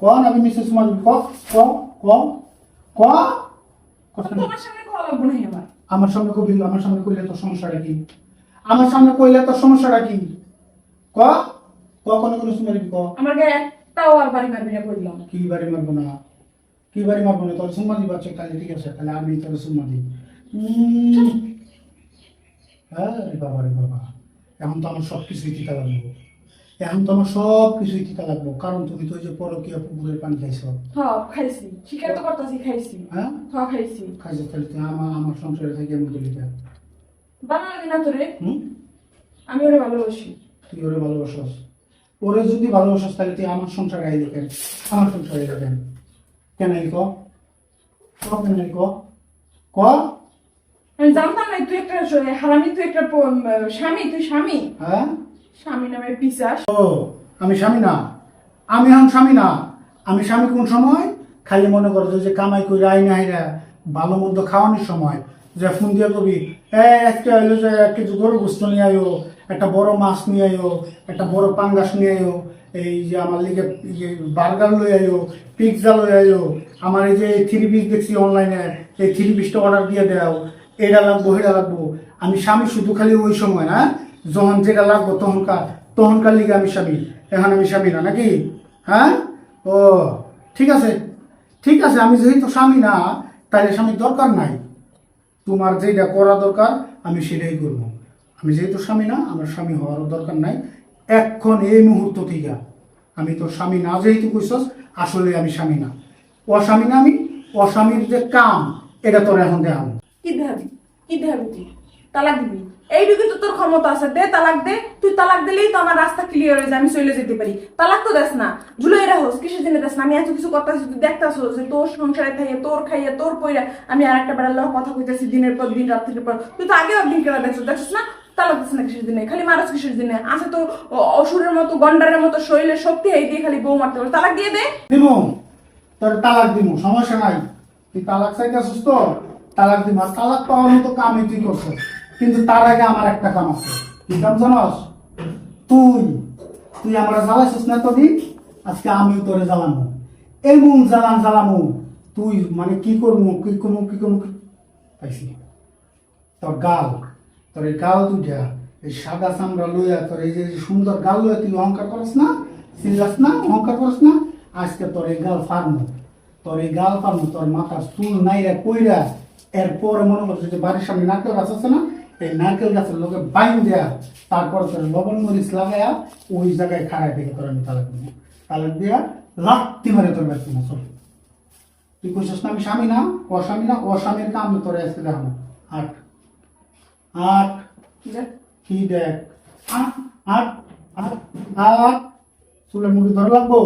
ক আমি মিসেস সুমা দিবি ক ক ক ক কথা না। তোমার সামনে কথা বলবো না এবার। আমার সামনে কবি, আমার সামনে কইলে তোর সমস্যাটা কি? আমার সামনে কইলে তোর সমস্যাটা কি? ক ক কোন কোন সুমা দিবি ক। আমার গায়ে একটাও আর বাড়ি মারবি না বললাম। কি বাড়ি মারবো না, কি বাড়ি মারবো না, তোর সুম্মা দিবা আছে তাহলে ঠিক আছে, তাহলে আমি তোর সুম্মা দিই। হ্যাঁ রে বাবা রে বাবা, এখন তো আমার সব কিছুই টিকা লাগবো, এখন তো আমার সব কিছুই টিকা লাগবো, কারণ তুমি তো ওই যে পরকীয়া পুকুরের পানি খাইছো। হ্যাঁ খাইছি, স্বীকার তো করতেছি খাইছি। হ্যাঁ খাইছি। খাইছো, তাহলে তুই আমার সংসারে থেকে এমন করলি কেন? ভালো লাগে না তোরে? হুম, আমি ওরে ভালোবাসি। তুই ওরে ভালোবাসস, ওরে যদি ভালোবাসস তাহলে তুই আমার সংসারে আইলি কেন? আমার সংসারে আইলি কেন? কেন আইলি ক কেন আইলি ক ক। আমি জানতাম না তুই একটা হারামি, তুই একটা স্বামী, তুই স্বামী। হ্যাঁ স্বামী নামে পিশাচ। ও আমি স্বামী না, আমি এখন স্বামী না। আমি স্বামী কোন সময়? খালি মনে করো যে কামাই করে আইনা আইনা ভালো মন্দ খাওয়ানোর সময়, যে ফোন দিয়ে কবি একটা হইলো যে 1 কেজি গরু গোস্ত নিয়ে আয়ো, একটা বড় মাছ নিয়ে আয়ো, একটা বড় পাঙ্গাস নিয়ে আয়ো, এই যে আমার লিগে বার্গার লই আয়ো, পিৎজা লই আয়ো, আমার এই যে 3 পিস দেখছি অনলাইনে, এই 3 পিসটা অর্ডার দিয়ে দাও, এটা লাগবো এটা লাগবো। আমি স্বামী শুধু খালি ওই সময় না, যখন যেটা লাগবো তখনকার লিগে আমি স্বামী, এখন আমি স্বামী না নাকি? হ্যাঁ ও ঠিক আছে, ঠিক আছে, আমি যেহেতু স্বামী না তাহলে স্বামীর দরকার নাই, তোমার যেটা করা দরকার আমি সেটাই করবো। আমি যেহেতু স্বামী না, আমার স্বামী হওয়ারও দরকার নাই এখন এই মুহূর্ত থেকে। আমি তো স্বামী না যেহেতু কইছস, আসলে আমি স্বামী না, অস্বামী না আমি, অস্বামীর যে কাম এটা তোর এখন দেখাবো। কি দেখাবি? কি দেখাবি তুই? তালাক দিবি? এইটুকু তো তোর ক্ষমতা আছে, দে তালাক দে। তুই তালাক দিলেই তো আমার রাস্তা ক্লিয়ার হয়ে যায়, আমি চলে যেতে পারি। তালাক তো দেস না, ঝুলাই রাখোস, কিসের জন্য দেস না? আমি এত কিছু করতেছি, তুই দেখতেছ যে তোর সংসারে খাইয়ে, তোর খাইয়ে, তোর পইরা আমি আর একটা বেড়ার লোক কথা কইতেছি দিনের পর দিন, রাত্রির পর। তুই তো আগেও একদিন কেনা দেখছিস না? তালাক দিস না কিসের জন্য? খালি মারাস কিসের জন্য? আছে তো অসুরের মতো, গন্ডারের মতো শরীরের শক্তি, এই দিয়ে খালি বউ মারতে পারে। তালাক দিয়ে দে। দিমু, তোর তালাক দিমু, সমস্যা নাই। তুই তালাক চাইতেছিস তো তালাক দিমু, আর তালাক পাওয়ার মতো কামই তুই করছিস, কিন্তু তার আগে আমার একটা কাম আছে। কি কাম জানাস? তুই তুই আমরা জ্বালাইছিস না তোদিন, আজকে আমিও তোরে জ্বালামু, এমন জ্বালামু তুই মানে কি করবো কি করবো কি করবো পাইছি। তোর গাল, তোর এই গাল দুইটা, এই সাদা চামড়া লইয়া, তোর এই যে সুন্দর গাল লইয়া তুই অহংকার করস না, চিল্লাস না, অহংকার করস না। আজকে তোর এই গাল ফার্মু, তোর এই গাল ফার্মু, তোর মাথার চুল নাইরা কইরা, এরপরে মনে করছে যে বাড়ির সামনে নারকেল গাছ আছে না, এই নারকেল গাছের লোকে বাইন দেয়া, তারপর তোর লবণ মরিচ লাগাইয়া ওই জায়গায় খাড়াই থেকে তোর আমি তালাক দিব। তালাক দিয়া লাত্তি মারে তোর ব্যক্তি না। চল, তুই কইছিস না আমি স্বামী না, অস্বামী না, অস্বামীর কাম তোর আজকে দেখাবো। আট আট কি দেখ, আট আট আট আট চুলের মুঠি ধরে লাগবো।